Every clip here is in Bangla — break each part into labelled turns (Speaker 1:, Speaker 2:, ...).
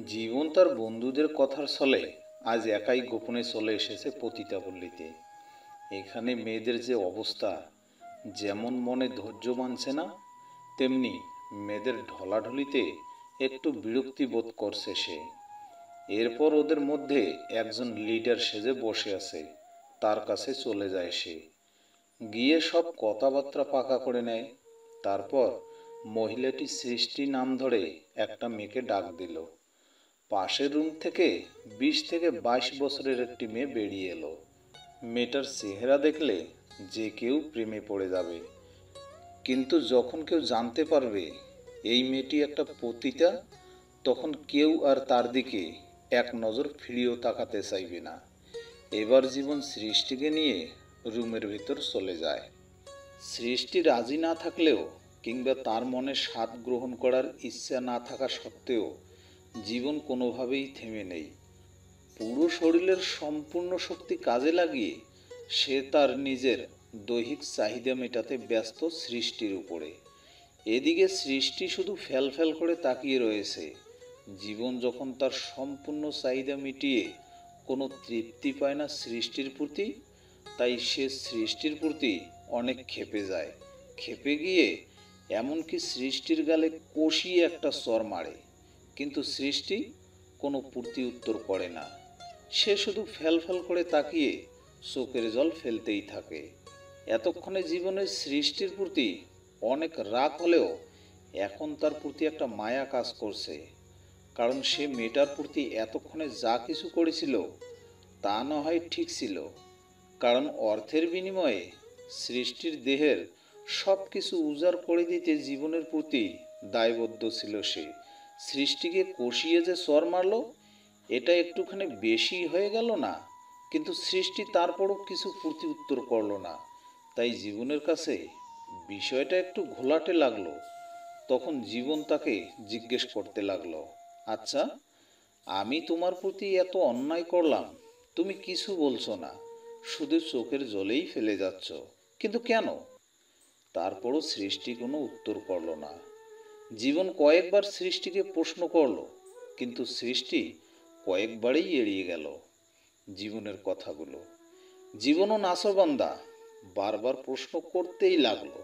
Speaker 1: জীবন তার বন্ধুদের কথার ছলে আজ একাই গোপনে চলে এসেছে পতিতাপল্লীতে। এখানে মেয়েদের যে অবস্থা, যেমন মনে ধৈর্য মানছে না, তেমনি মেয়েদের ঢলাঢলিতে একটু বিরক্তি বোধ করছে সে। এরপর ওদের মধ্যে একজন লিডার সেজে বসে আছে, তার কাছে চলে যায় সে। গিয়ে সব কথাবার্তা পাকা করে নেয়। তারপর মহিলাটি সৃষ্টি নাম ধরে একটা মেয়েকে ডাক দিল। পাশের রুম থেকে 20 থেকে 22 বছরের একটি মেয়ে বেরিয়ে এলো। মেয়েটার চেহারা দেখলে যে কেউ প্রেমে পড়ে যাবে, কিন্তু যখন কেউ জানতে পারবে এই মেয়েটি একটা পতিতা, তখন কেউ আর তার দিকে এক নজর ফিরিয়েও তাকাতে চাইবে না। এবার জীবন সৃষ্টিকে নিয়ে রুমের ভিতর চলে যায়। সৃষ্টি রাজি না থাকলেও কিংবা তার মনে স্বাদ গ্রহণ করার ইচ্ছা না থাকা সত্ত্বেও জীবন কোনোভাবেই থেমে নেই। পুরো শরীরের সম্পূর্ণ শক্তি কাজে লাগিয়ে সে তার নিজের দৈহিক চাহিদা মেটাতে ব্যস্ত সৃষ্টির উপরে। এদিকে সৃষ্টি শুধু ফ্যাল করে তাকিয়ে রয়েছে। জীবন যখন তার সম্পূর্ণ চাহিদা মিটিয়ে কোনো তৃপ্তি পায় না সৃষ্টির প্রতি, তাই সে সৃষ্টির প্রতি অনেক ক্ষেপে যায়। ক্ষেপে গিয়ে এমনকি সৃষ্টির গালে কষিয়ে একটা চর মারে, কিন্তু সৃষ্টি কোনো প্রতি উত্তর করে না। সে শুধু ফ্যাল করে তাকিয়ে চোখের জল ফেলতেই থাকে। এতক্ষণে জীবনের সৃষ্টির প্রতি অনেক রাগ হলেও এখন তার প্রতি একটা মায়া কাজ করছে। কারণ সে মেয়েটার প্রতি এতক্ষণে যা কিছু করেছিল তা না হয় ঠিক ছিল, কারণ অর্থের বিনিময়ে সৃষ্টির দেহের সব কিছু উজাড় করে দিতে জীবনের প্রতি দায়বদ্ধ ছিল সে। সৃষ্টিকে কষিয়ে যে চর মারল, এটা একটুখানি বেশি হয়ে গেল না? কিন্তু সৃষ্টি তারপরও কিছু প্রতি উত্তর করল না। তাই জীবনের কাছে বিষয়টা একটু ঘোলাটে লাগলো। তখন জীবন তাকে জিজ্ঞেস করতে লাগলো, আচ্ছা, আমি তোমার প্রতি এত অন্যায় করলাম, তুমি কিছু বলছো না, শুধু চোখের জলেই ফেলে যাচ্ছ, কিন্তু কেন? তারপরও সৃষ্টি কোনো উত্তর করল না। জীবন কয়েকবার সৃষ্টিকে প্রশ্ন করল, কিন্তু সৃষ্টি কয়েকবারই এড়িয়ে গেল জীবনের কথাগুলো। জীবনও নাছোড়বান্দা, বারবার প্রশ্ন করতেই লাগলো।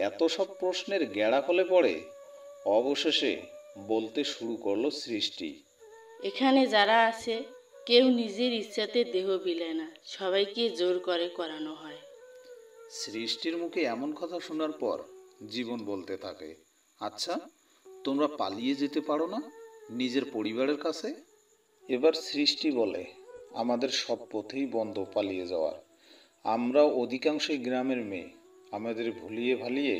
Speaker 1: এত সব প্রশ্নের গেঁড়াকলে পড়ে অবশেষে বলতে শুরু করলো সৃষ্টি।
Speaker 2: এখানে যারা আছে কেউ নিজের ইচ্ছাতে দেহ বিলায় না, সবাইকে জোর করে করানো হয়।
Speaker 1: সৃষ্টির মুখে এমন কথা শোনার পর জীবন বলতে থাকে, আচ্ছা, তোমরা পালিয়ে যেতে পারো না নিজের পরিবারের কাছে? এবার সৃষ্টি বলে, আমাদের সব পথেই বন্ধ পালিয়ে যাওয়ার। আমরা অধিকাংশই গ্রামের মেয়ে, আমাদের ভুলিয়ে ভালিয়ে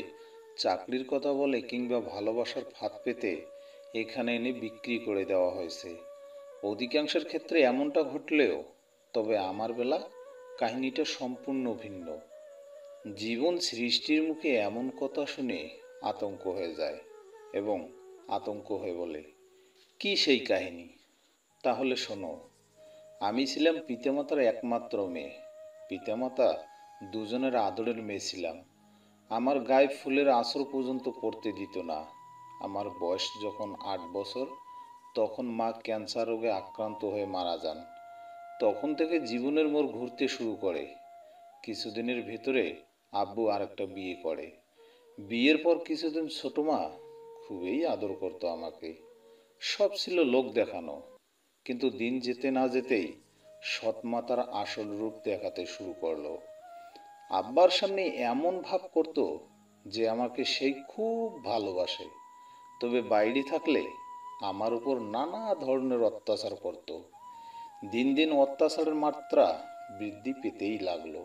Speaker 1: চাকরির কথা বলে কিংবা ভালোবাসার ফাঁদ পেতে এখানে এনে বিক্রি করে দেওয়া হয়েছে। অধিকাংশের ক্ষেত্রে এমনটা ঘটলেও তবে আমার বেলা কাহিনীটা সম্পূর্ণ ভিন্ন। জীবন সৃষ্টির মুখে এমন কথা শুনে আতঙ্ক হয়ে যায় এবং আতঙ্ক হয়ে বলে, কি সেই কাহিনী? তাহলে শোনো। আমি ছিলাম পিতামাতার একমাত্র মেয়ে। পিতামাতা দুজনের আদরের মেয়ে ছিলাম। আমার গায়ে ফুলের আঁচড় পর্যন্ত পড়তে দিত না। আমার বয়স যখন 8 বছর, তখন মা ক্যান্সার রোগে আক্রান্ত হয়ে মারা যান। তখন থেকে জীবনের মোড় ঘুরতে শুরু করে। কিছুদিনের ভেতরে আব্বু আরেকটা বিয়ে করে। বিয়ের পর কিছুদিন ছোট মা খুবই আদর করতো আমাকে। সব ছিল লোক দেখানো, কিন্তু দিন যেতে না যেতেই সৎ মা তার আসল রূপ দেখাতে শুরু করলো। আব্বার সামনে এমন ভাব করত যে আমাকে সেই খুব ভালোবাসে, তবে বাইরে থাকলে আমার উপর নানা ধরনের অত্যাচার করত। দিন দিন অত্যাচারের মাত্রা বৃদ্ধি পেতেই লাগলো।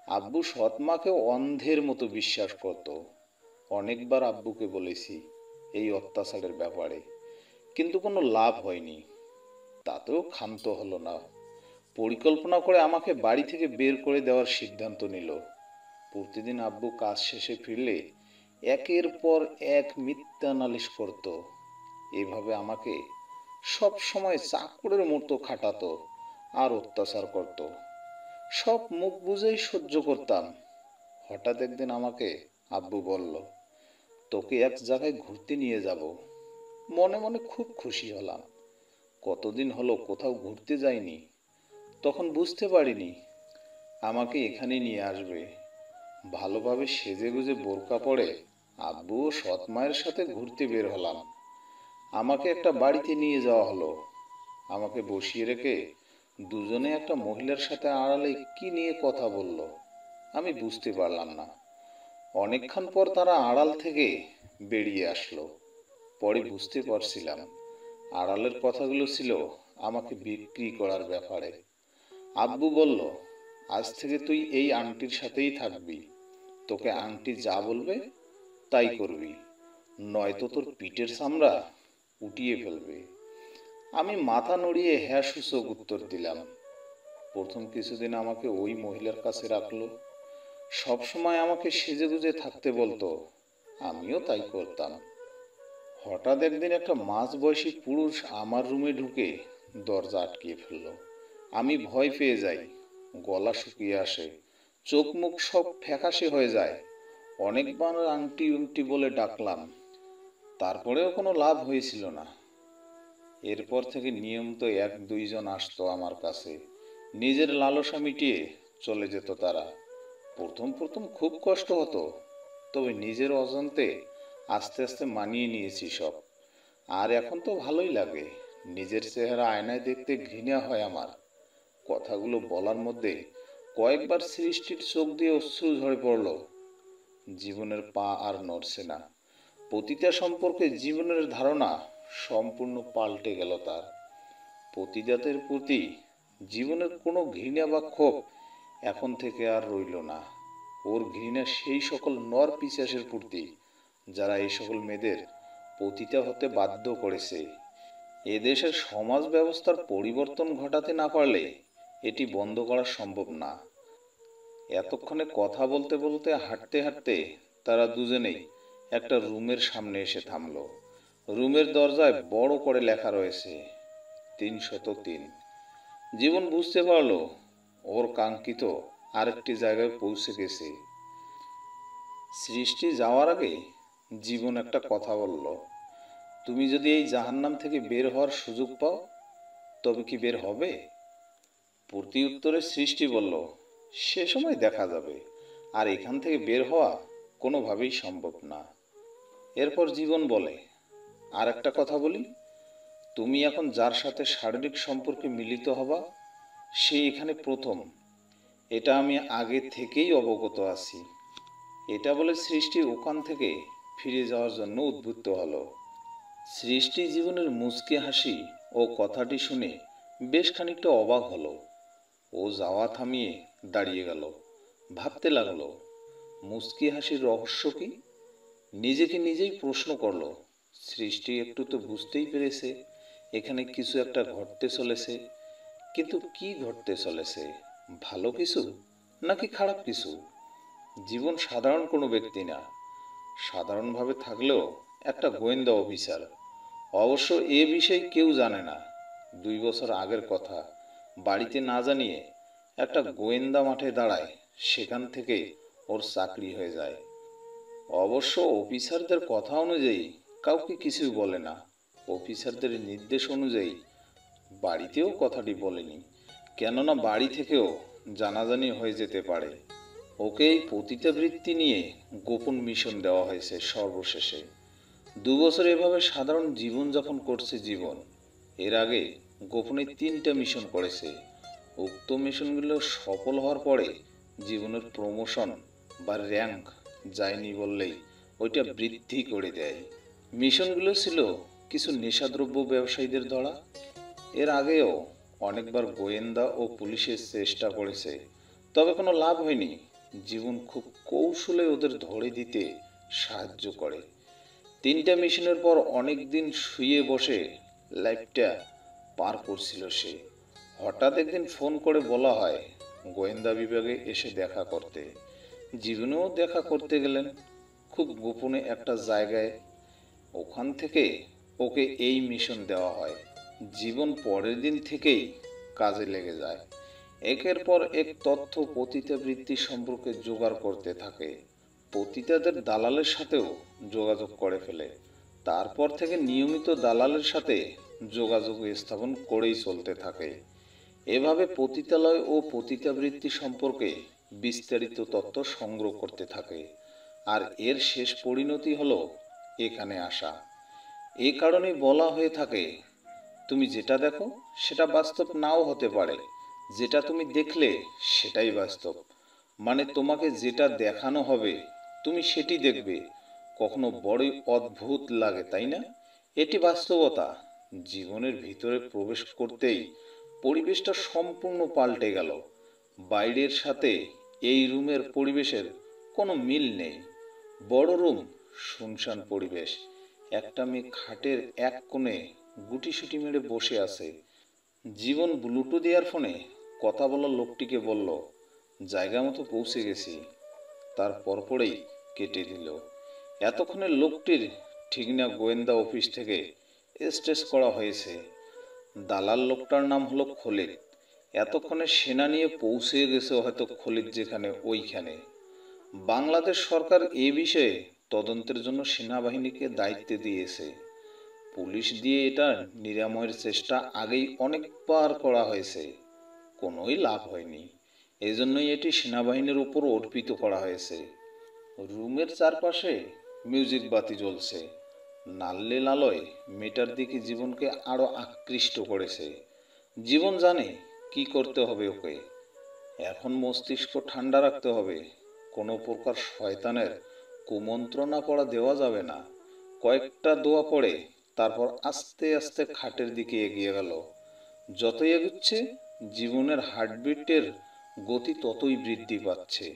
Speaker 1: আব্বু সৎ মাকে অন্ধের মতো বিশ্বাস করত। অনেকবার আব্বুকে বলেছি এই অত্যাচারের ব্যাপারে, কিন্তু কোনো লাভ হয়নি। তাতেও ক্ষান্ত হলো না। পরিকল্পনা করে আমাকে বাড়ি থেকে বের করে দেওয়ার সিদ্ধান্ত নিল। প্রতিদিন আব্বু কাজ শেষে ফিরলে একের পর এক মিথ্যা নালিশ করত। এভাবে আমাকে সব সময় চাকরের মতো খাটাতো আর অত্যাচার করত। সব মুখ বুঝেই সহ্য করতাম। হঠাৎ একদিন আমাকে আব্বু বলল, তোকে এক জায়গায় ঘুরতে নিয়ে যাব। মনে মনে খুব খুশি হলাম। কতদিন হলো কোথাও ঘুরতে যাইনি, তখন বুঝতে পারিনি আমাকে এখানে নিয়ে আসবে। ভালোভাবে সেজেগুজে বোরকা পরে আব্বু ও সৎ মায়ের সাথে ঘুরতে বের হলাম। আমাকে একটা বাড়িতে নিয়ে যাওয়া হলো। আমাকে বসিয়ে রেখে দুজনে একটা মহিলার সাথে আড়ালে কি নিয়ে কথা বলল আমি বুঝতে পারলাম না। অনেকক্ষণ পর তারা আড়াল থেকে বেরিয়ে আসলো। পরে বুঝতে পারছিলাম আড়ালের কথাগুলো ছিল আমাকে বিক্রি করার ব্যাপারে। আব্বু বলল, আজ থেকে তুই এই আংটির সাথেই থাকবি। তোকে আংটি যা বলবে তাই করবি, নয়তো তোর পিঠের চামড়া উঠিয়ে ফেলবে। আমি মাথা নড়িয়ে হ্যাঁ সূচক উত্তর দিলাম। প্রথম কিছুদিন আমাকে ওই মহিলার কাছে রাখলো। সবসময় আমাকে সেজেগুজে থাকতে বলতো, আমিও তাই করতাম। হঠাৎ একদিন একটা মাঝবয়সী পুরুষ আমার রুমে ঢুকে দরজা আটকিয়ে ফেলল। আমি ভয় পেয়ে যাই, গলা শুকিয়ে আসে, চোখ মুখ সব ফ্যাকাশে হয়ে যায়। অনেকবার আংটি উংটি বলে ডাকলাম, তারপরেও কোনো লাভ হয়েছিল না। এরপর থেকে নিয়মিত এক দুইজন আসতো আমার কাছে, নিজের লালসা মিটিয়ে চলে যেত তারা। প্রথম প্রথম খুব কষ্ট হতো, তবে নিজের অজান্তে আস্তে আস্তে মানিয়ে নিয়েছি সব। আর এখন তো ভালোই লাগে। নিজের চেহারা আয়নায় দেখতে ঘৃণা হয় আমার। কথাগুলো বলার মধ্যে কয়েকবার সৃষ্টির চোখ দিয়ে অশ্রু ঝরে পড়ল। জীবনের পা আর নড়ছে না। পতিতা সম্পর্কে জীবনের ধারণা সম্পূর্ণ পাল্টে গেল তার। পতিতাদের প্রতি জীবনের কোনো ঘৃণা বা ক্ষোভ এখন থেকে আর রইল না। ওর ঘৃণা সেই সকল নর পিশাচের প্রতি যারা এই সকল মেয়েদের পতিতা হতে বাধ্য করেছে। এদেশের সমাজ ব্যবস্থার পরিবর্তন ঘটাতে না পারলে এটি বন্ধ করা সম্ভব না। এতক্ষণে কথা বলতে বলতে হাঁটতে হাঁটতে তারা দুজনেই একটা রুমের সামনে এসে থামলো। রুমের দরজায় বড় করে লেখা রয়েছে 303। জীবন বুঝতে পারলো ওর কাঙ্ক্ষিত আরেকটি জায়গায় পৌঁছে গেছে। সৃষ্টি যাওয়ার আগে জীবন একটা কথা বলল, তুমি যদি এই জাহান্নাম থেকে বের হওয়ার সুযোগ পাও তবে কি বের হবে? প্রতি উত্তরে সৃষ্টি বলল, সে সময় দেখা যাবে। আর এখান থেকে বের হওয়া কোনোভাবেই সম্ভব না। এরপর জীবন বলে, আর একটা কথা বলি, তুমি এখন যার সাথে শারীরিক সম্পর্কে মিলিত হবা সে এখানে প্রথম। এটা আমি আগে থেকেই অবগত আছি। এটা বলে সৃষ্টি ওখান থেকে ফিরে যাওয়ার জন্য উদ্বুদ্ধ হলো। সৃষ্টি জীবনের মুচকি হাসি ও কথাটি শুনে বেশ খানিকটা অবাক হলো। ও যাওয়া থামিয়ে দাঁড়িয়ে গেল, ভাবতে লাগলো মুচকি হাসির রহস্য কি। নিজেকে নিজেই প্রশ্ন করলো। সৃষ্টি একটু তো বুঝতেই পেরেছে এখানে কিছু একটা ঘটতে চলেছে, কিন্তু কি ঘটতে চলেছে? ভালো কিছু নাকি খারাপ কিছু? জীবন সাধারণ কোনো ব্যক্তি না, সাধারণভাবে থাকলেও একটা গোয়েন্দা অফিসার। অবশ্য এ বিষয়ে কেউ জানে না। 2 বছর আগের কথা, বাড়িতে না জানিয়ে একটা গোয়েন্দা মাঠে দাঁড়ায়, সেখান থেকে ওর চাকরি হয়ে যায়। অবশ্য অফিসারদের কথা অনুযায়ী কাউকে কিছু বলে না। অফিসারদের নির্দেশ অনুযায়ী বাড়িতেও কথাটি বলেনি, কেননা বাড়ি থেকেও জানাজানি হয়ে যেতে পারে। ওকে এই পতিতাবৃত্তি নিয়ে গোপন মিশন দেওয়া হয়েছে সর্বশেষে। 2 বছর এভাবে সাধারণ জীবনযাপন করছে জীবন। এর আগে গোপনে 3টা মিশন করেছে। উক্ত মিশনগুলো সফল হওয়ার পরে জীবনের প্রমোশন বা র্যাঙ্ক যায়নি বললেই ওইটা বৃদ্ধি করে দেয়। মিশনগুলো ছিল কিছু নেশাদ্রব্য ব্যবসায়ীদের ধরা। এর আগেও অনেকবার গোয়েন্দা ও পুলিশের চেষ্টা করেছে, তবে কোনো লাভ হয়নি। জীবন খুব কৌশলে ওদের ধরে দিতে সাহায্য করে। 3টা মিশনের পর অনেক দিন শুয়ে বসে লাইফটা পার করছিল সে। হঠাৎ একদিন ফোন করে বলা হয় গোয়েন্দা বিভাগে এসে দেখা করতে। জীবনেও দেখা করতে গেলেন খুব গোপনে একটা জায়গায়। ওখান থেকে ওকে এই মিশন দেওয়া হয়। জীবন পরের দিন থেকেই কাজে লেগে যায়। একের পর এক তথ্য পতিতাবৃত্তি সম্পর্কে জোগাড় করতে থাকে। পতিতাদের দালালের সাথেও যোগাযোগ করে ফেলে। তারপর থেকে নিয়মিত দালালের সাথে যোগাযোগ স্থাপন করেই চলতে থাকে। এভাবে পতিতালয় ও পতিতাবৃত্তি সম্পর্কে বিস্তারিত তথ্য সংগ্রহ করতে থাকে। আর এর শেষ পরিণতি হলো এখানে আসা। এ কারণেই বলা হয়ে থাকে, তুমি যেটা দেখো সেটা বাস্তব নাও হতে পারে, যেটা তুমি দেখলে সেটাই বাস্তব। মানে তোমাকে যেটা দেখানো হবে তুমি সেটি দেখবে। কখনো বড়ই অদ্ভুত লাগে, তাই না? এটি বাস্তবতা। জীবনের ভিতরে প্রবেশ করতেই পরিবেশটা সম্পূর্ণ পাল্টে গেল। বাইরের সাথে এই রুমের পরিবেশের কোনো মিল নেই। বড় রুম, শুনশান পরিবেশ। একটা মেয়ে খাটের এক কোণে গুটিসুটি মেরে বসে আছে। জীবন ব্লুটুথ ইয়ারফোনে কথা বলা লোকটিকে বলল, জায়গা মতো পৌঁছে গেছি। তার পরপরেই কেটে দিল। এতক্ষণে লোকটির ঠিক না গোয়েন্দা অফিস থেকে স্টেজ করা হয়েছে। দালাল লোকটার নাম হলো খলিদ। এতক্ষণে সেনা নিয়ে পৌঁছে গেছে হয়তো খলিদ যেখানে ওইখানে। বাংলাদেশ সরকার এ বিষয়ে তদন্তের জন্য সেনাবাহিনীকে দায়িত্ব দিয়েছে। পুলিশ দিয়ে এটা নিরাময়ের চেষ্টা আগেই অনেকবার করা হয়েছে, কোনোই লাভ হয়নি। এজন্যই এটি সেনাবাহিনীর উপর অর্পিত করা হয়েছে। রুমের চারপাশে মিউজিক বাতি জ্বলছে। নাল্লিল আলোয় মেয়েটার দিকে জীবনকে আরো আকৃষ্ট করেছে। জীবন জানে কি করতে হবে ওকে। এখন মস্তিষ্ক ঠান্ডা রাখতে হবে। কোনো প্রকার শয়তানের কুমন্ত্রণা পড়া দেওয়া যাবে না। কয়েকটা দোয়া পড়ে তারপর আস্তে আস্তে খাটের দিকে এগিয়ে গেল। যতই এগুচ্ছে জীবনের হার্টবিটের গতি ততই বৃদ্ধি পাচ্ছে।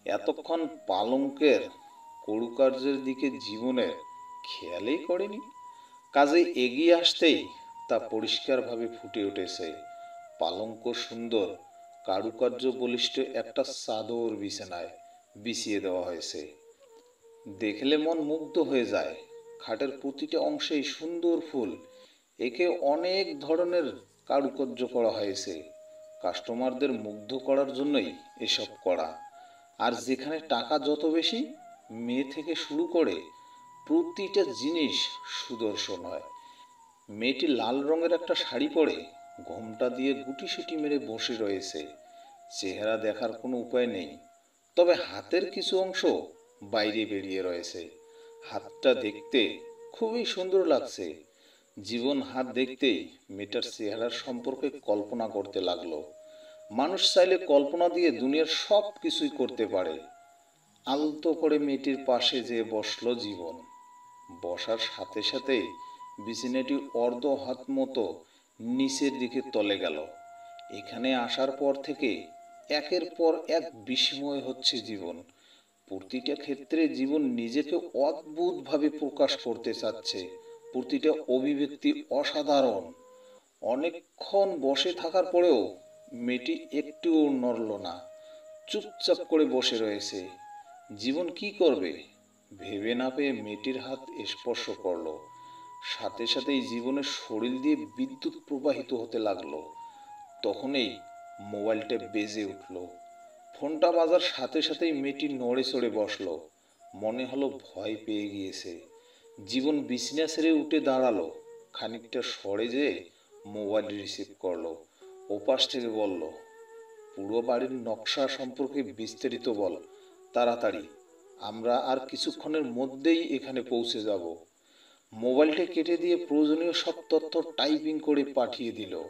Speaker 1: এতক্ষণ পালঙ্কের করুকার্যের দিকে জীবনের খেয়ালই করেনি। কাজে এগিয়ে আসতেই তা পরিষ্কারভাবে ফুটে উঠেছে। পালঙ্ক সুন্দর, কারুকার্য বলিষ্ঠ একটা চাদর বিছানায় বিছিয়ে দেওয়া হয়েছে। দেখলে মন মুগ্ধ হয়ে যায়। খাটের প্রতিটা অংশেই সুন্দর ফুল। একে অনেক ধরনের কারুকার্য করা হয়েছে। কাস্টমারদের মুগ্ধ করার জন্যই এসব করা। আর যেখানে টাকা যত বেশি, মেয়ে থেকে শুরু করে প্রতিটা জিনিস সুদর্শন হয়। মেয়েটি লাল রঙের একটা শাড়ি পরে ঘোমটা দিয়ে গুটিসুটি মেরে বসে রয়েছে। চেহারা দেখার কোনো উপায় নেই, তবে হাতের কিছু অংশ বাইরে বেরিয়ে রয়েছে। হাতটা দেখতে খুবই সুন্দর লাগছে। জীবন হাত দেখতেই মেয়েটার চেহারার সম্পর্কে কল্পনা করতে লাগলো। মানুষ চাইলে কল্পনা দিয়ে দুনিয়ার সব কিছুই করতে পারে। আলতো করে মেয়েটির পাশে যেয়ে বসলো জীবন। বসার সাথে সাথেই বিছানাটি অর্ধ হাত মতো নিচের দিকে তলে গেল। এখানে আসার পর থেকে একের পর এক বিস্ময় হচ্ছে জীবন। প্রতিটা ক্ষেত্রে জীবন নিজেকে অদ্ভুতভাবে প্রকাশ করতে চাচ্ছে। প্রতিটা অভিব্যক্তি অসাধারণ। অনেকক্ষণ বসে থাকার পরেও মেয়েটি একটুও নড়ল না, চুপচাপ করে বসে রয়েছে। জীবন কি করবে ভেবে না পেয়ে মেয়েটির হাত স্পর্শ করলো। সাথে সাথেই জীবনের শরীর দিয়ে বিদ্যুৎ প্রবাহিত হতে লাগলো। তখনই মোবাইলটা বেজে উঠল। ফোনটা বাজার সাথে সাথেই মেয়েটি নড়ে চড়ে বসলো। মনে হলো ভয় পেয়ে গিয়েছে। জীবন বিছানা ছেড়ে উঠে দাঁড়ালো। খানিকটা সরে যেয়ে মোবাইল রিসিভ করলো। ওপাশ থেকে বলল, পুরো বাড়ির নকশা সম্পর্কে বিস্তারিত বল তাড়াতাড়ি। আমরা আর কিছুক্ষণের মধ্যেই এখানে পৌঁছে যাব। মোবাইলটা কেটে দিয়ে প্রয়োজনীয় সব তথ্য টাইপিং করে পাঠিয়ে দিল।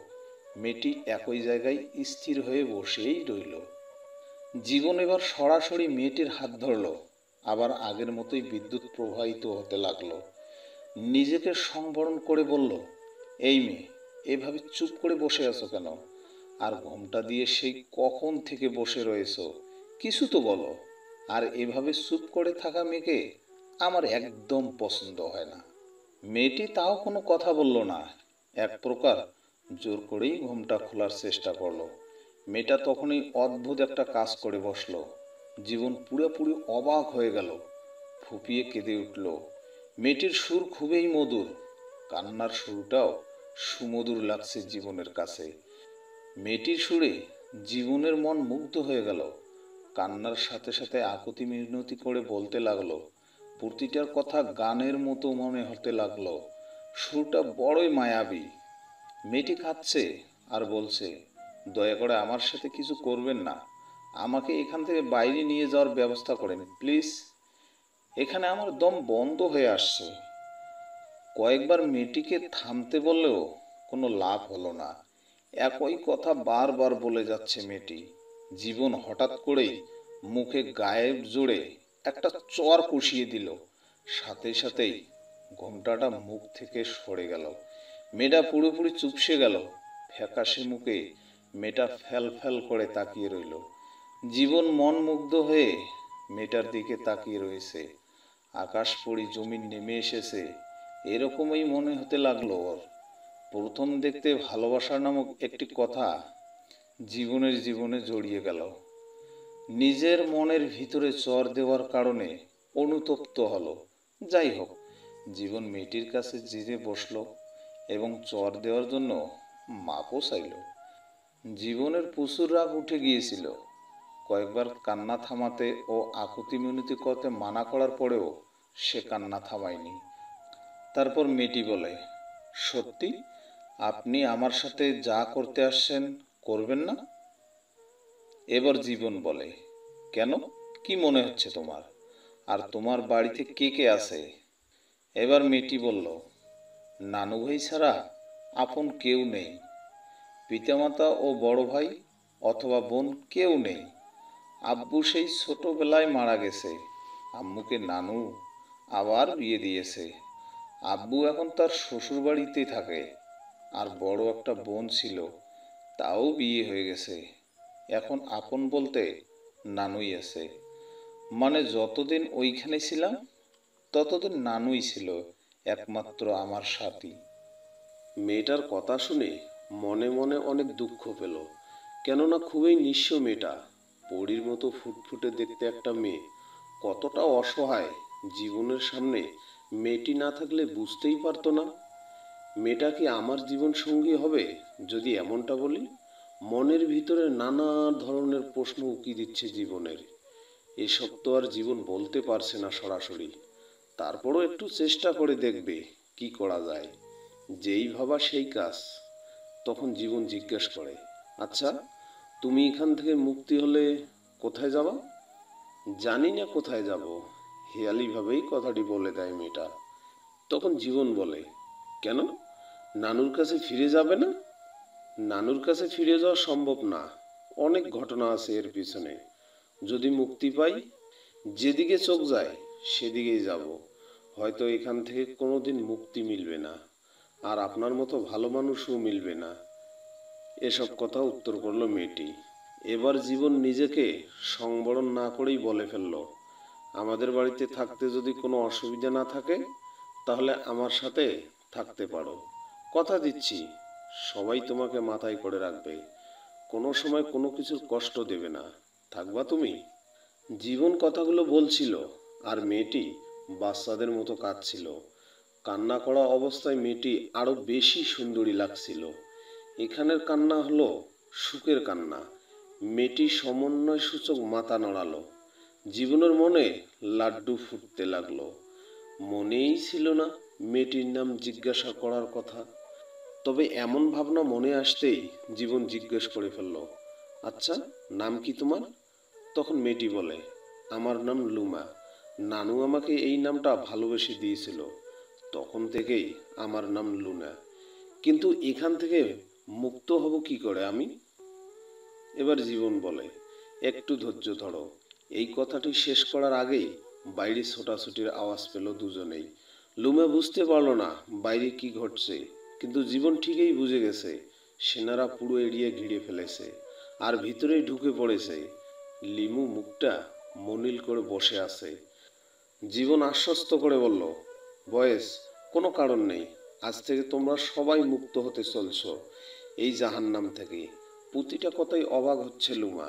Speaker 1: মেয়েটি একই জায়গায় স্থির হয়ে বসেই রইল। জীবন এবার সরাসরি মেয়েটির হাত ধরল। আবার আগের মতোই বিদ্যুৎ প্রবাহিত হতে লাগলো। নিজেকে সংবরণ করে বলল, এই মেয়ে, এভাবে চুপ করে বসে আছো কেন? আর ঘোমটা দিয়ে সেই কখন থেকে বসে রয়েছো, কিছু তো বলো। আর এভাবে চুপ করে থাকা মেয়েকে আমার একদম পছন্দ হয় না। মেয়েটি তাও কোনো কথা বলল না। এক প্রকার জোর করেই ঘোমটা খোলার চেষ্টা করলো। মেয়েটা তখনই অদ্ভুত একটা কাজ করে বসলো। জীবন পুরোপুরি অবাক হয়ে গেল। ফুপিয়ে কেঁদে উঠল। মেয়েটির সুর খুবই মধুর। কান্নার সুরটাও সুমধুর লাগছে জীবনের কাছে। মেয়েটির সুরে জীবনের মন মুগ্ধ হয়ে গেল। কান্নার সাথে সাথে আকুতি মিনতি করে বলতে লাগলো, প্রতিটার কথা গানের মতো মনে হতে লাগলো। সুরটা বড়ই মায়াবী। মেয়েটি খাচ্ছে আর বলছে, দয়া করে আমার সাথে কিছু করবেন না, আমাকে এখান থেকে বাইরে নিয়ে যাওয়ার ব্যবস্থা করেন প্লিজ। এখানে আমার দম বন্ধ হয়ে আসছে। কয়েকবার মেয়েটিকে থামতে বললেও কোনো লাভ হলো না। একই কথা বারবার বলে যাচ্ছে মেয়েটি। জীবন হঠাৎ করেই মুখে গায়েব জুড়ে একটা চর কষিয়ে দিল। সাথে সাথেই ঘোমটাটা মুখ থেকে সরে গেল। মেয়েটা পুরোপুরি চুপসে গেল। ফ্যাকাশে মুখে মেয়েটা ফ্যাল ফ্যাল করে তাকিয়ে রইল। জীবন মন মুগ্ধ হয়ে মেয়েটার দিকে তাকিয়ে রয়েছে। আকাশ পড়ি জমিন নেমে এসেছে, এরকমই মনে হতে লাগলো ওর। প্রথম দেখতে ভালোবাসা নামক একটি কথা জীবনে জড়িয়ে গেল। নিজের মনের ভিতরে চর দেওয়ার কারণে অনুতপ্ত হলো। যাই হোক, জীবন মেয়েটির কাছে জিরে বসলো এবং চর দেওয়ার জন্য মাপও চাইল। জীবনের প্রচুর রাগ উঠে গিয়েছিল। কয়েকবার কান্না থামাতে ও আকুতি মিনতি করতে মানা করার পরেও সে কান্না থামায়নি। তারপর মেয়েটি বলে, সত্যি আপনি আমার সাথে যা করতে আসছেন করবেন না? এবার জীবন বলে, কেন, কি মনে হচ্ছে তোমার? আর তোমার বাড়িতে কে কে আছে? এবার মেয়েটি বলল, নানু ভাই ছাড়া আপন কেউ নেই। পিতামাতা ও বড় ভাই অথবা বোন কেউ নেই। আব্বু সেই ছোটবেলায় মারা গেছে। আম্মুকে নানু আবার বিয়ে দিয়েছে। আব্বু এখন তার শ্বশুর বাড়িতেই থাকে। আর বড় একটা বোন ছিল, তাও বিয়ে হয়ে গেছে। এখন আপন বলতে নানুই আছে। মানে যতদিন ওইখানে ছিলাম ততদিন নানুই ছিল একমাত্র আমার সাথী।
Speaker 3: মেয়েটার কথা শুনে মনে মনে অনেক দুঃখ পেল। কেননা খুবই নিঃস্ব মেয়েটা। পরীর মতো ফুটফুটে দেখতে একটা মেয়ে কতটা অসহায় জীবনের সামনে মেয়েটি না থাকলে বুঝতেই পারতো না। মেয়েটা কি আমার জীবন সঙ্গী হবে যদি এমনটা বলি? মনের ভিতরে নানা ধরনের প্রশ্ন উকি দিচ্ছে জীবনের। এসব তো আর জীবন বলতে পারছে না সরাসরি। তারপরও একটু চেষ্টা করে দেখবে কি করা যায়। যেই ভাবা সেই কাজ। তখন জীবন জিজ্ঞেস করে, আচ্ছা তুমি এখান থেকে মুক্তি হলে কোথায় যাবা? জানি না কোথায় যাব, হেয়ালি ভাবেই কথাটি বলে দেয় মেয়েটা। তখন জীবন বলে, কেন, নানুর কাছে ফিরে যাবে না? নানুর কাছে ফিরে যাওয়া সম্ভব না। অনেক ঘটনা আছে এর পিছনে। যদি মুক্তি পাই, যেদিকে চোখ যায় সেদিকেই যাব। হয়তো এখান থেকে কোনোদিন মুক্তি মিলবে না, আর আপনার মতো ভালো মানুষও মিলবে না। এসব কথা উত্তর করলো মেয়েটি। এবার জীবন নিজেকে সংবরণ না করেই বলে ফেলল, আমাদের বাড়িতে থাকতে যদি কোনো অসুবিধা না থাকে তাহলে আমার সাথে থাকতে পারো। কথা দিচ্ছি সবাই তোমাকে মাথায় করে রাখবে, কোনো সময় কোনো কিছুর কষ্ট দেবে না। থাকবা তুমি? জীবন কথাগুলো বলছিল আর মেয়েটি বাচ্চাদের মতো কাঁদছিল। কান্না করা অবস্থায় মেয়েটি আরো বেশি সুন্দরী লাগছিল। এখানের কান্না হলো সুখের কান্না। মেয়েটি সমন্বয় সূচক মাথা নাড়ালো। জীবনের মনে লাড্ডু ফুটতে লাগলো। মনেই ছিল না মেয়েটির নাম জিজ্ঞাসা করার কথা। তবে এমন ভাবনা মনে আসতেই জীবন জিজ্ঞেস করে ফেলল, আচ্ছা নাম কি তোমার? তখন মেয়েটি বলে, আমার নাম লুমা। নানু আমাকে এই নামটা ভালোবেসে দিয়েছিল। তখন থেকেই আমার নাম লুনা। কিন্তু এখান থেকে মুক্ত হব কি করে আমি? এবার জীবন বলে, একটু ধৈর্য ধরো। এই কথাটি শেষ করার আগেই বাইরে ছোটাছুটির আওয়াজ পেল দুজনেই। লুমা বুঝতে পারলো না বাইরে কি ঘটছে, কিন্তু জীবন ঠিকই বুঝে গেছে সেনারা পুরো এরিয়া ঘিরে ফেলেছে আর ভিতরেই ঢুকে পড়েছে। লিমু মুখটা মনিল করে বসে আছে। জীবন আশ্বস্ত করে বলল, বয়েস, কোনো কারণ নেই। আজ থেকে তোমরা সবাই মুক্ত হতে চলছো এই জাহান্নাম থেকে। প্রতিটা কথাই অবাক হচ্ছে লুমা।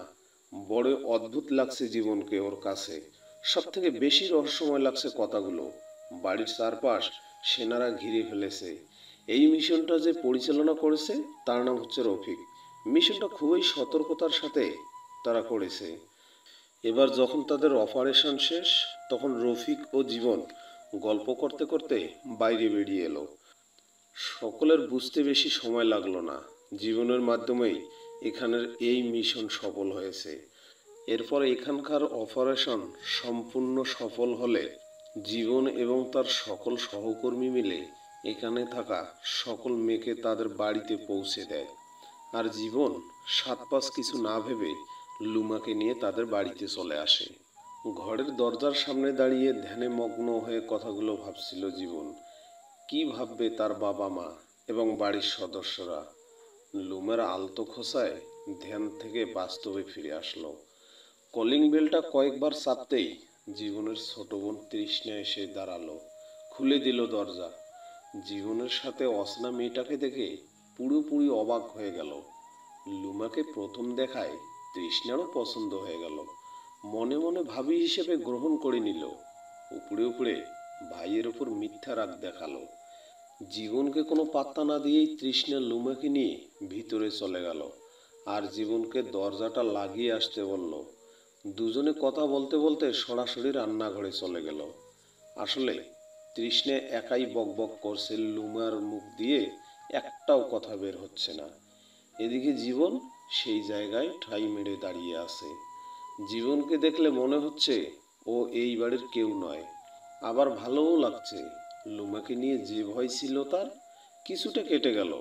Speaker 3: বড় অদ্ভুত লাগছে জীবনকে ওর কাছে। সব থেকে বেশি রহস্যময় লাগছে কথাগুলো। বাড়ির চারপাশ সেনারা ঘিরে ফেলেছে। এই মিশনটা যে পরিচালনা করেছে তার নাম হচ্ছে রফিক। মিশনটা খুবই সতর্কতার সাথে তারা করেছে। এবার যখন তাদের অপারেশন শেষ, তখন রফিক ও জীবন গল্প করতে করতে বাইরে বেরিয়ে এলো। সকলের বুঝতে বেশি সময় লাগলো না, জীবনের মাধ্যমেই এখানের এই মিশন সফল হয়েছে। এরপর এখানকার অপারেশন সম্পূর্ণ সফল হলে জীবন এবং তার সকল সহকর্মী মিলে এখানে থাকা সকল মেয়েকে তাদের বাড়িতে পৌঁছে দেয়। আর জীবন সাত পাঁচ কিছু না ভেবে লুমাকে নিয়ে তাদের বাড়িতে চলে আসে। ঘরের দরজার সামনে দাঁড়িয়ে ধ্যানে মগ্ন হয়ে কথাগুলো ভাবছিল জীবন। কি ভাববে তার বাবা মা এবং বাড়ির সদস্যরা। লুমার আলতো খোঁচায় ধ্যান থেকে বাস্তবে ফিরে আসলো। কলিং বেলটা কয়েকবার চাপতেই জীবনের ছোট বোন তৃষ্ণা এসে দাঁড়ালো, খুলে দিল দরজা। জীবনের সাথে অচেনা মেয়েটাকে দেখে পুরোপুরি অবাক হয়ে গেল। লুমাকে প্রথম দেখায় তৃষ্ণারও পছন্দ হয়ে গেল। মনে মনে ভাবি হিসেবে গ্রহণ করে নিল। উপরে উপরে ভাইয়ের ওপর মিথ্যা রাগ দেখালো। জীবনকে কোনো পাত্তা না দিয়েই তৃষ্ণা লুমাকে নিয়ে ভিতরে চলে গেল আর জীবনকে দরজাটা লাগিয়ে আসতে বলল। দুজনে কথা বলতে বলতে সরাসরি রান্নাঘরে চলে গেল। আসলে তৃষ্ণা একাই বকবক করছে, লুমার মুখ দিয়ে একটাও কথা বের হচ্ছে না। এদিকে জীবন সেই জায়গায় ঠাই মেরে দাঁড়িয়ে আছে। জীবনকে দেখলে মনে হচ্ছে ও এই বাড়ির কেউ নয়। আবার ভালোও লাগছে। লুমাকে নিয়ে যে ভয় ছিল তার কিছুটা কেটে গেল।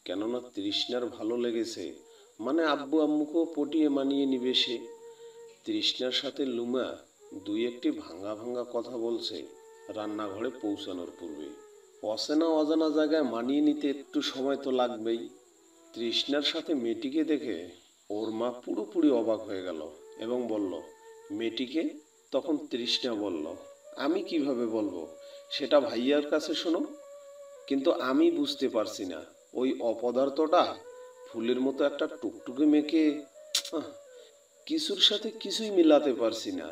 Speaker 3: কেননা তৃষ্ণার ভালো লেগেছে, মানে আব্বু আম্মুকেও পটিয়ে মানিয়ে নিবে সে। তৃষ্ণার সাথে লুমা দুই একটি ভাঙা ভাঙা কথা বলছে রান্নাঘরে পৌঁছানোর পূর্বে। অচেনা অজানা জায়গায় মানিয়ে নিতে একটু সময় তো লাগবেই। তৃষ্ণার সাথে মেয়েটিকে দেখে ওর মা পুরোপুরি অবাক হয়ে গেল এবং বলল, মেয়েটিকে? তখন তৃষ্ণা বলল, আমি কিভাবে বলবো, সেটা ভাইয়ার কাছে শোনো। কিন্তু আমি বুঝতে পারছি না, ওই অপদার্থটা ফুলের মতো একটা টুকটুকে মেয়েকে আহ, কিছুর সাথে কিছুই মিলাতে পারছি না।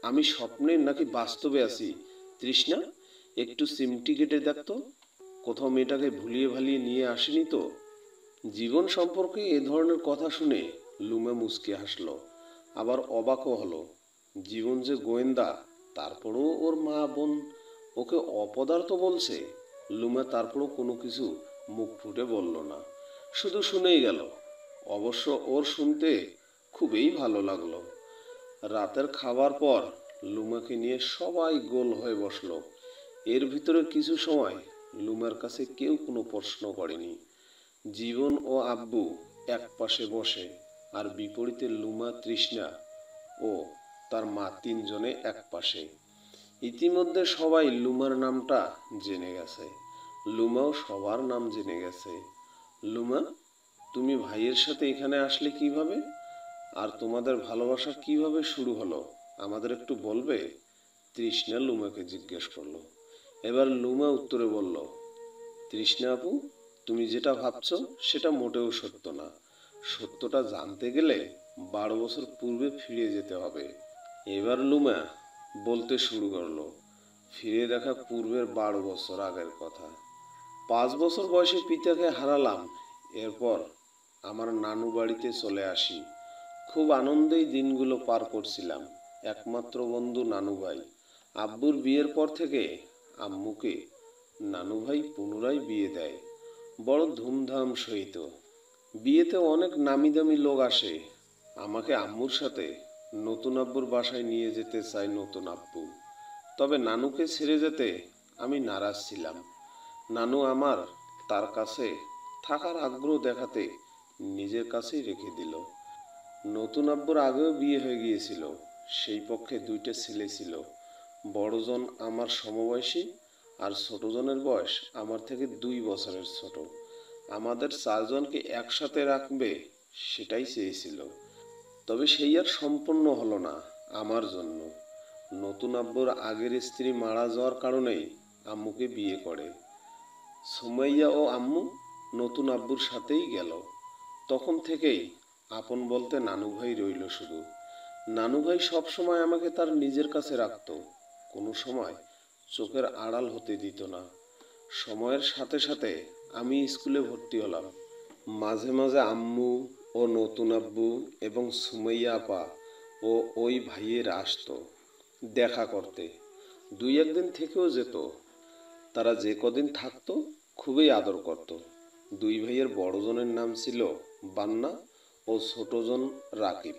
Speaker 3: আমি স্বপ্নে নাকি বাস্তবে আছি? তৃষ্ণা, একটু সিমটি কেটে দেখতো, কোথাও মেয়েটাকে ভুলিয়ে ভালিয়ে নিয়ে আসেনি তো? জীবন সম্পর্কে এ ধরনের কথা শুনে লুমা মুচকে হাসলো, আবার অবাকও হলো। জীবন যে গোয়েন্দা, তারপরও ওর মা বোন ওকে অপদার্থ বলছে। লুমা তারপরও কোনো কিছু মুখ ফুটে বলল না, শুধু শুনেই গেল। অবশ্য ওর শুনতে খুবই ভালো লাগলো। রাতের খাবার পর লুমাকে নিয়ে সবাই গোল হয়ে বসলো। এর ভিতরে কিছু সময় লুমার কাছে কেউ কোনো প্রশ্ন করেনি। জীবন ও আব্বু এক পাশে বসে, আর বিপরীতে লুমা, তৃষ্ণা ও তার মা তিনজনে এক পাশে। ইতিমধ্যে সবাই লুমার নামটা জেনে গেছে। লুমাও সবার নাম জেনে গেছে। লুমা, তুমি ভাইয়ের সাথে এখানে আসলে কিভাবে? আর তোমাদের ভালোবাসা কিভাবে শুরু হলো, আমাদের একটু বলবে? তৃষ্ণা লুমাকে জিজ্ঞেস করলো। এবার লুমা উত্তরে বলল, তৃষ্ণা আপু, তুমি যেটা ভাবছো সেটা মোটেও সত্য না। সত্যটা জানতে গেলে 12 বছর পূর্বে ফিরে যেতে হবে। এবার লুমা বলতে শুরু করলো ফিরে দেখা পূর্বের 12 বছর আগের কথা। 5 বছর বয়সে পিতাকে হারালাম। এরপর আমার নানু বাড়িতে চলে আসি। খুব আনন্দেই দিনগুলো পার করছিলাম। একমাত্র বন্ধু নানু ভাই। আব্বুর বিয়ের পর থেকে আম্মুকে নানু ভাই পুনরায় বিয়ে দেয়, বড় ধুমধাম সহিত। বিয়েতে অনেক নামি দামি লোক আসে। আমাকে আম্মুর সাথে নতুন আব্বুর বাসায় নিয়ে যেতে চায় নতুন আব্বু। তবে নানুকে ছেড়ে যেতে আমি নারাজ ছিলাম। নানু আমার তার কাছে থাকার আগ্রহ দেখাতে নিজের কাছেই রেখে দিল। নতুন আব্বুর আগেও বিয়ে হয়ে গিয়েছিল। সেই পক্ষে 2টা ছেলে ছিল। বড়জন আমার সমবয়সী, আর ছোটজনের বয়স আমার থেকে 2 বছরের ছোট। আমাদের 4 জনকে একসাথে রাখবে সেটাই চেয়েছিল। তবে সেই আর সম্পূর্ণ হলো না আমার জন্য। নতুন আব্বুর আগের স্ত্রী মারা যাওয়ার কারণেই আম্মুকে বিয়ে করে। সুমাইয়া ও আম্মু নতুন আব্বুর সাথেই গেল। তখন থেকেই আপন বলতে নানু ভাই রইল শুধু। নানু ভাই সবসময় আমাকে তার নিজের কাছে রাখত, কোনো সময় চোখের আড়াল হতে দিত না। সময়ের সাথে সাথে আমি স্কুলে ভর্তি হলাম। মাঝে মাঝে আম্মু ও নতুন আব্বু এবং সুমাইয়া আপা ও ওই ভাইয়ের আসতো দেখা করতে, দুই একদিন থেকেও যেত। তারা যে কদিন থাকতো খুবই আদর করত। দুই ভাইয়ের বড়জনের নাম ছিল বান্না ও ছোটজন রাকিব।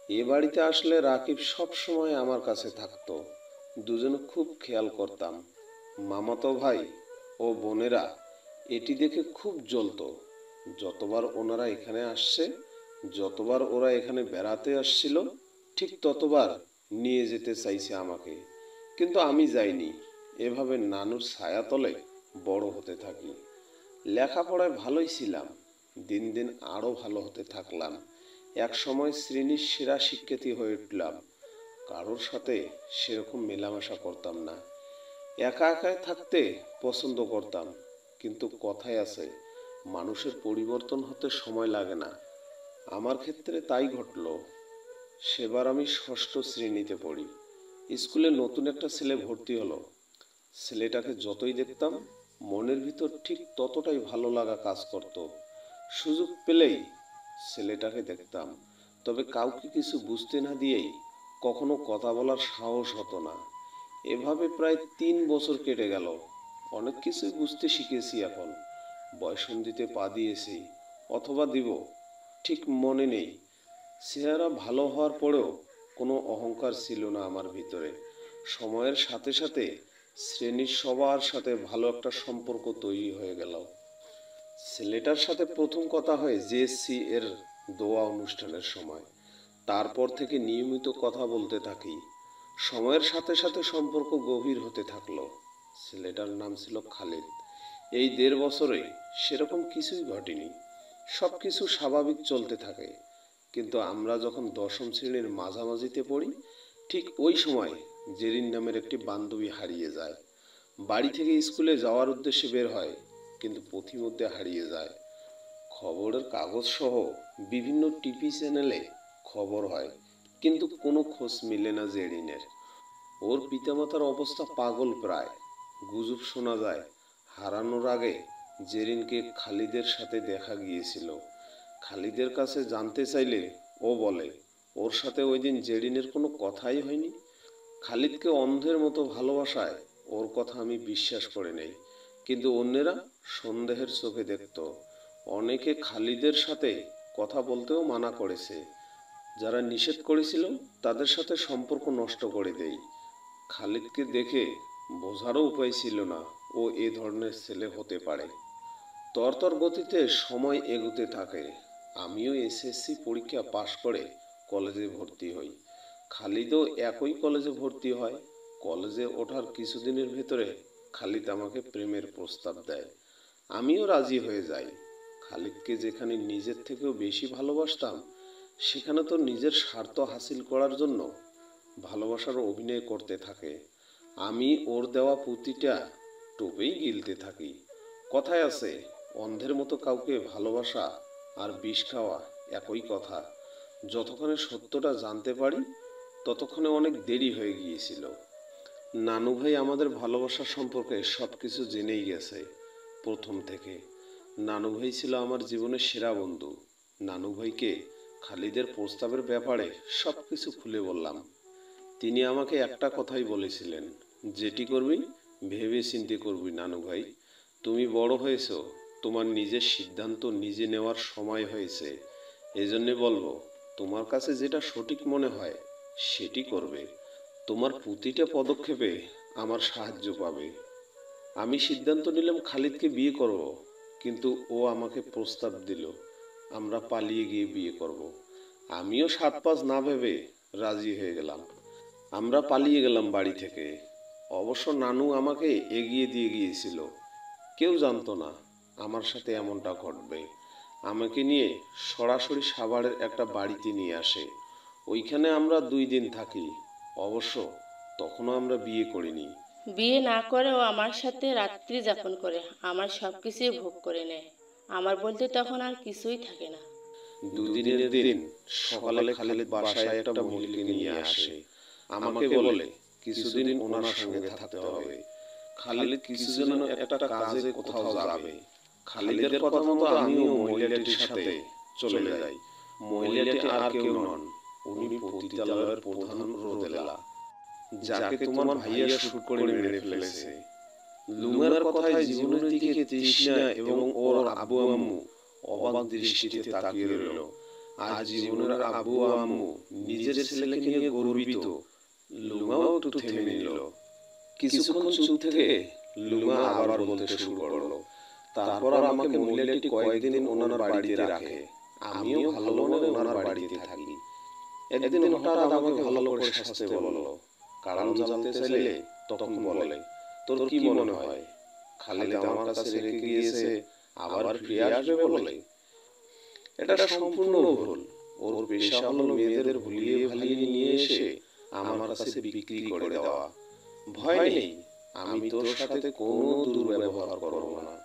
Speaker 3: এ বাড়িতে আসলে রাকিব সব সময় আমার কাছে থাকতো। দুজনে খুব খেয়াল করতাম। মামাতো ভাই ও বোনেরা এটি দেখে খুব জ্বলতো। যতবার ওনারা এখানে আসছে, যতবার ওরা এখানে বেড়াতে আসছিল, ঠিক ততবার নিয়ে যেতে চাইছে আমাকে, কিন্তু আমি যাইনি। এভাবে নানুর ছায়াতলে বড় হতে থাকি। লেখাপড়ায় ভালোই ছিলাম, দিন দিন আরো ভালো হতে থাকলাম। এক সময় শ্রেণীর সেরা শিক্ষার্থী হয়ে উঠলাম। কারোর সাথে সেরকম মেলামেশা করতাম না, একা একা থাকতে পছন্দ করতাম। কিন্তু কথায় আছে, মানুষের পরিবর্তন হতে সময় লাগে না। আমার ক্ষেত্রে তাই ঘটলো। সেবার আমি ষষ্ঠ শ্রেণীতে পড়ি। স্কুলে নতুন একটা ছেলে ভর্তি হলো। ছেলেটাকে যতই দেখতাম মনের ভিতর ঠিক ততটাই ভালো লাগা কাজ করত। সুযোগ পেলেই ছেলেটাকে দেখতাম, তবে কাউকে কিছু বুঝতে না দিয়েই কখনো কথা বলার সাহস হতো না। এভাবে প্রায় 3 বছর কেটে গেল। অনেক কিছুই বুঝতে শিখেছি এখন। বয়ঃসন্ধিতে পা দিয়েছি, অথবা দিব, ঠিক মনে নেই। চেহারা ভালো হওয়ার পরেও কোনো অহংকার ছিল না আমার ভিতরে। সময়ের সাথে সাথে শ্রেণীর সবার সাথে ভালো একটা সম্পর্ক তৈরি হয়ে গেল। ছেলেটার সাথে প্রথম কথা হয় জেএসসি এর দোয়া অনুষ্ঠানের সময়। তারপর থেকে নিয়মিত কথা বলতে থাকি। সময়ের সাথে সাথে সম্পর্ক গভীর হতে থাকলো। ছেলেটার নাম ছিল খালিদ। এই 1.5 বছরে সেরকম কিছুই ঘটেনি, সবকিছু স্বাভাবিক চলতে থাকে। কিন্তু আমরা যখন দশম শ্রেণীর মাঝামাঝিতে পড়ি, ঠিক ওই সময় জেরিন নামের একটি বান্ধবী হারিয়ে যায়। বাড়ি থেকে স্কুলে যাওয়ার উদ্দেশ্যে বের হয়, কিন্তু পথিমধ্যে হারিয়ে যায়। খবরের কাগজ সহ বিভিন্ন টিভি চ্যানেলে খবর হয়, কিন্তু কোনো খোঁজ মিলে না জেরিনের। ওর পিতামাতার অবস্থা পাগল প্রায়। গুজব শোনা যায় হারানোর আগে জেরিনকে খালিদের সাথে দেখা গিয়েছিল। খালিদের কাছে জানতে চাইলে ও বলে ওর সাথে ওই দিন জেরিনের কোনো কথাই হয়নি। খালিদকে অন্ধের মতো ভালোবাসায় ওর কথা আমি বিশ্বাস করে নেই, কিন্তু অন্যেরা সন্দেহের চোখে দেখত। অনেকে খালিদের সাথে কথা বলতেও মানা করেছে। যারা নিষেধ করেছিল তাদের সাথে সম্পর্ক নষ্ট করে দেই। খালিদকে দেখে বোঝারও উপায় ছিল না ও এ ধরনের ছেলে হতে পারে। তরতর গতিতে সময় এগুতে থাকে। আমিও এসএসসি পরীক্ষা পাশ করে কলেজে ভর্তি হই। খালিদও একই কলেজে ভর্তি হয়। কলেজে ওঠার কিছুদিনের ভেতরে খালিদ আমাকে প্রেমের প্রস্তাব দেয়। আমিও রাজি হয়ে যাই। খালিদকে যেখানে নিজের থেকেও বেশি ভালোবাসতাম, সেখানে তো নিজের স্বার্থ হাসিল করার জন্য ভালোবাসার অভিনয় করতে থাকে। আমি ওর দেওয়া প্রতিটা টোপেই গিলতে থাকি। কথায় আছে, অন্ধের মতো কাউকে ভালোবাসা আর বিষ খাওয়া একই কথা। যতক্ষণে সত্যটা জানতে পারি ততক্ষণে অনেক দেরি হয়ে গিয়েছিল। নানু ভাই আমাদের ভালোবাসা সম্পর্কে সবকিছু জেনেই গেছে প্রথম থেকে। নানু ভাই ছিল আমার জীবনের সেরা বন্ধু। নানু ভাইকে খালিদের প্রস্তাবের ব্যাপারে সবকিছু খুলে বললাম। তিনি আমাকে একটা কথাই বলেছিলেন, যেটি করবি ভেবে চিন্তে করবি নানু ভাই। তুমি বড় হয়েছো, তোমার নিজের সিদ্ধান্ত নিজে নেওয়ার সময় হয়েছে। এজন্য বলবো, তোমার কাছে যেটা সঠিক মনে হয় সেটি করবে। তোমার প্রতিটা পদক্ষেপে আমার সাহায্য পাবে। আমি সিদ্ধান্ত নিলাম খালিদকে বিয়ে করব, কিন্তু ও আমাকে প্রস্তাব দিল আমরা পালিয়ে গিয়ে বিয়ে করব। আমিও 7-5 না ভেবে রাজি হয়ে গেলাম। আমরা পালিয়ে গেলাম বাড়ি থেকে। অবশ্য নানু আমাকে এগিয়ে দিয়ে গিয়েছিল। কেউ জানতো না আমার সাথে এমনটা ঘটবে। আমাকে নিয়ে সরাসরি সাভারের একটা বাড়িতে নিয়ে আসে। ওইখানে আমরা 2 দিন থাকি। অবশ্য তখনও আমরা বিয়ে করিনি।
Speaker 2: বিয়ে না করেও আমার সাথে রাত্রি যাপন করে আমার সব কিছুই ভোগ করে নেয়। আমার বলতে তখন আর কিছুই থাকে না।
Speaker 3: 2 দিনের দিন সকালে খালিদ বাসায় একটা মহিলাকে নিয়ে আসে। আমাকে বলে কিছুদিন ওনার সঙ্গে থাকতে হবে। খালিদ কিছু যেন একটা কাজে কোথাও যাবে। খালিদের কথা মতো আমিও মহিলাটির সাথে চলে যাই। মহিলাটি আর কেউ নন, উনি পতিতালয়ের প্রধান রোদেলা, যাকে তোমার ভাইয়া শুট করে মেরে ফেলেছে। লুমার কথায় জীবনের দিকে তৃষ্ণা এবং ওর আব্বু আম্মু অবাক দৃষ্টিতে তাকিয়ে রইল। আজ জীবনের আব্বু আম্মু নিজের ছেলেকে নিয়ে গর্বিত। লুমাও একটু থেমে নিল। কিছুক্ষণ চুপ থেকে লুমা আবার বলতে শুরু করলো, তারপর আমাকে মহিলাটি কয়েকদিন ওনার বাড়িতে রাখে। আমিও ভালো মনে ওনার বাড়িতে থাকি। একদিন হঠাৎ আমাকে ভালো করে সাজতে বলল। কারণ জানতে চাইলে তখন বলে, তোর কি মনে হয় খালিদ আমার কাছে রেখে গিয়েছে আবার ফিরে আসবে বলে? এটা সম্পূর্ণ ভুল। ওর পেশা হলো মেয়েদের ভুলিয়ে ভালিয়ে নিয়ে এসে আমার কাছে বিক্রি করে দেওয়া। ভয় নেই, আমি তোর সাথে কোনো দুর্ব্যবহার করব না।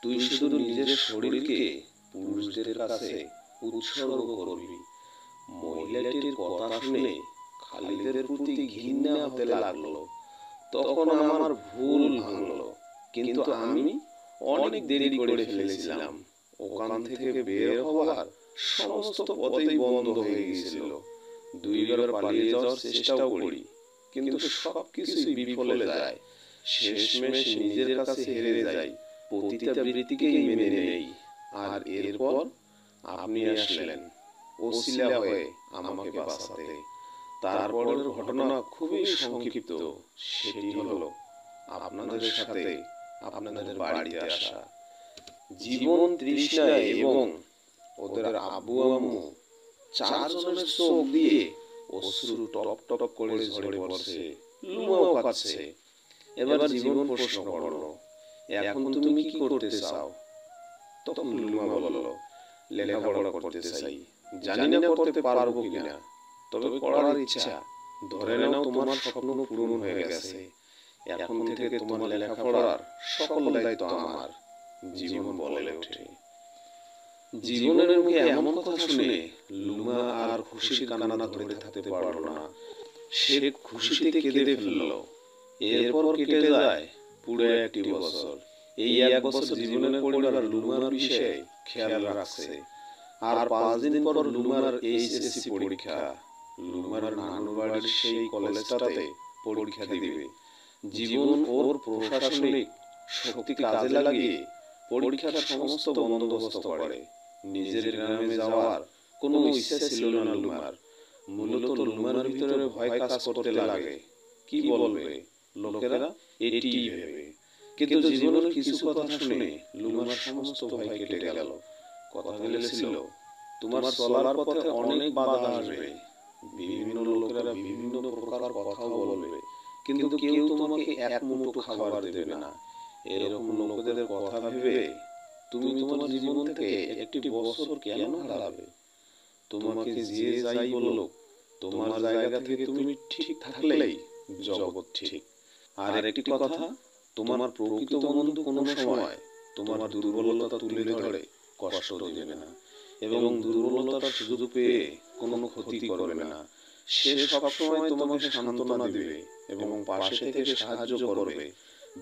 Speaker 3: তুই শুধু নিজের শরীরকে পুরুষদের কাছে উৎসর্গ করবি। মহিলাটির কথা শুনে খালিদের প্রতি ঘৃণা হতে লাগলো। তখন আমার ভুল ভাঙলো, কিন্তু আমি অনেক দেরি করে ফেলেছিলাম। ওখান থেকে বের হওয়ার সমস্ত পথই বন্ধ হয়ে গিয়েছিল। দুইবার পালিয়ে যাওয়ার চেষ্টাও করি, কিন্তু সবকিছুই বিফলে যায়। শেষমেশ নিজের কাছে হেরে যাই, পতিতাবৃত্তিকেই মেনে নেই। আর এরপর আপনি আসলেন ওসিলা হয়ে আমাকে বাঁচাতে। তারপরের ঘটনা খুবই সংক্ষিপ্ত। সেটি হলো আপনাদের সাথে আপনাদের বাড়িতে আসা। জীবন তৃষ্ণায় এবং ওদের আব্বু আম্মু চারজনের চোখ দিয়ে অশ্রু টপ টপ করে ঝরে পড়ছে। লুমাও কাঁদছে। এবার জীবন প্রশ্ন করলো, এখন তুমি কি করতে চাও? তখন লুমা বলল, লেখাপড়া করতে চাই। জানি না করতে পারবো কিনা, তবে পড়ার ইচ্ছা। ধরে নাও তোমার স্বপ্ন পূরণ হয়ে গেছে। এখন থেকে তোমার লেখাপড়ার সকল দায়িত্ব আমার। জীবন বলে ওঠে। জীবনের মুখে এমন কথা শুনে লুমা আর খুশির কান্না ধরে থাকতে পারল না। সে খুশিতে কেঁদে ফেলল। এরপর কেটে যায় পুরো একটি বছর। এই এক বছর জীবনের পরিবার লুমার বিষয়ে খেয়াল রাখছে। আর 5 দিন পর লুমার এইচএসসি পরীক্ষা। লুমার নানুর বাড়ির সেই কলেজটাতে পরীক্ষা দিবে। জীবন ওর প্রশাসনিক শক্তি কাজে লাগিয়ে পরীক্ষার সমস্ত বন্দোবস্ত করে। নিজের গ্রামে যাওয়ার কোনো ইচ্ছা ছিল না লুমার। মূলত লুমার ভিতরে ভয় কাজ করতে লাগে। কি বলবে লোকেরা, এটিই ভেবে। কিন্তু জীবনের কিছু কথা শুনে লুমার সমস্ত ভয় কেটে গেল। কথা বলেছিল, তোমার চলার পথে অনেক বাধা আসবে। বিভিন্ন লোকেরা বিভিন্ন প্রকার কথা বলবে, কিন্তু কেউ তোমাকে এক মুঠো খাবার দেবে না। এরকম লোকেদের কথা ভেবে তুমি তোমার জীবন থেকে একটি বছর কেন হারাবে? তোমাকে যে যাই বলুক, তোমার জায়গা থেকে তুমি ঠিক থাকলেই জগৎ ঠিক। আর একটি কথা, তোমার প্রকৃত বন্ধু কোনো সময় তোমার দুর্বলতা তুলে ধরে কষ্ট দেবে না এবং দুর্বলতার সুযোগ পেয়ে কোনো ক্ষতি করবে না। সে সবসময় তোমাকে সান্ত্বনা দেবে এবং পাশে থেকে সাহায্য করবে।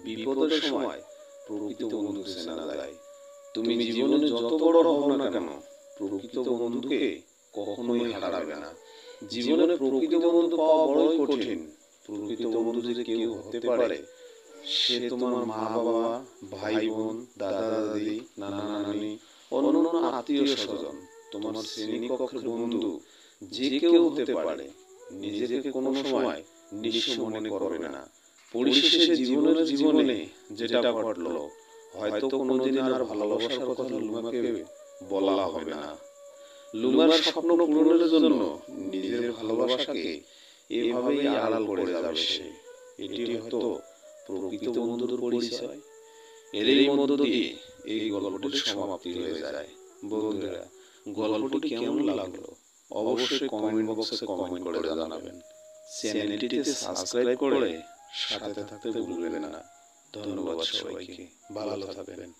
Speaker 3: বিপদের সময় প্রকৃত বন্ধু চেনা যায়। তুমি জীবনে যত বড় হও না কেন, প্রকৃত বন্ধুকে কখনোই হারাবে না। জীবনে প্রকৃত বন্ধু পাওয়া বড়ই কঠিন। প্রকৃত বন্ধু যে কেউ হতে পারে, সে তোমার মা বাবা, ভাই বোন, দাদা দাদি, নানা নানি, অন্যান্য আত্মীয় স্বজন, তোমার শ্রেণীকক্ষের বন্ধু, যে কেউ হতে পারে। নিজেকে কোনো সময় নিঃস্ব মনে করবে না। পরিশেষে জীবনে যেটা ঘটলো, হয়তো কোনোদিন আর ভালোবাসার কথা লুমাকে বলা হবে না। লুমার স্বপ্ন পূরণের জন্য নিজের ভালোবাসাকে এভাবেই আড়াল করে যাবে সে। এটি হয়তো প্রকৃত বন্ধুর পরিচয়। এরই মধ্য দিয়ে এই গল্পটির সমাপ্তি হয়ে যায়। বন্ধুরা, গল্পটি কেমন লাগলো অবশ্যই কমেন্ট বক্সে কমেন্ট করে জানাবেন। চ্যানেলটিতে সাবস্ক্রাইব করে সাথে থাকতে ভুলবেন না। ধন্যবাদ সবাইকে। ভালো থাকবেন।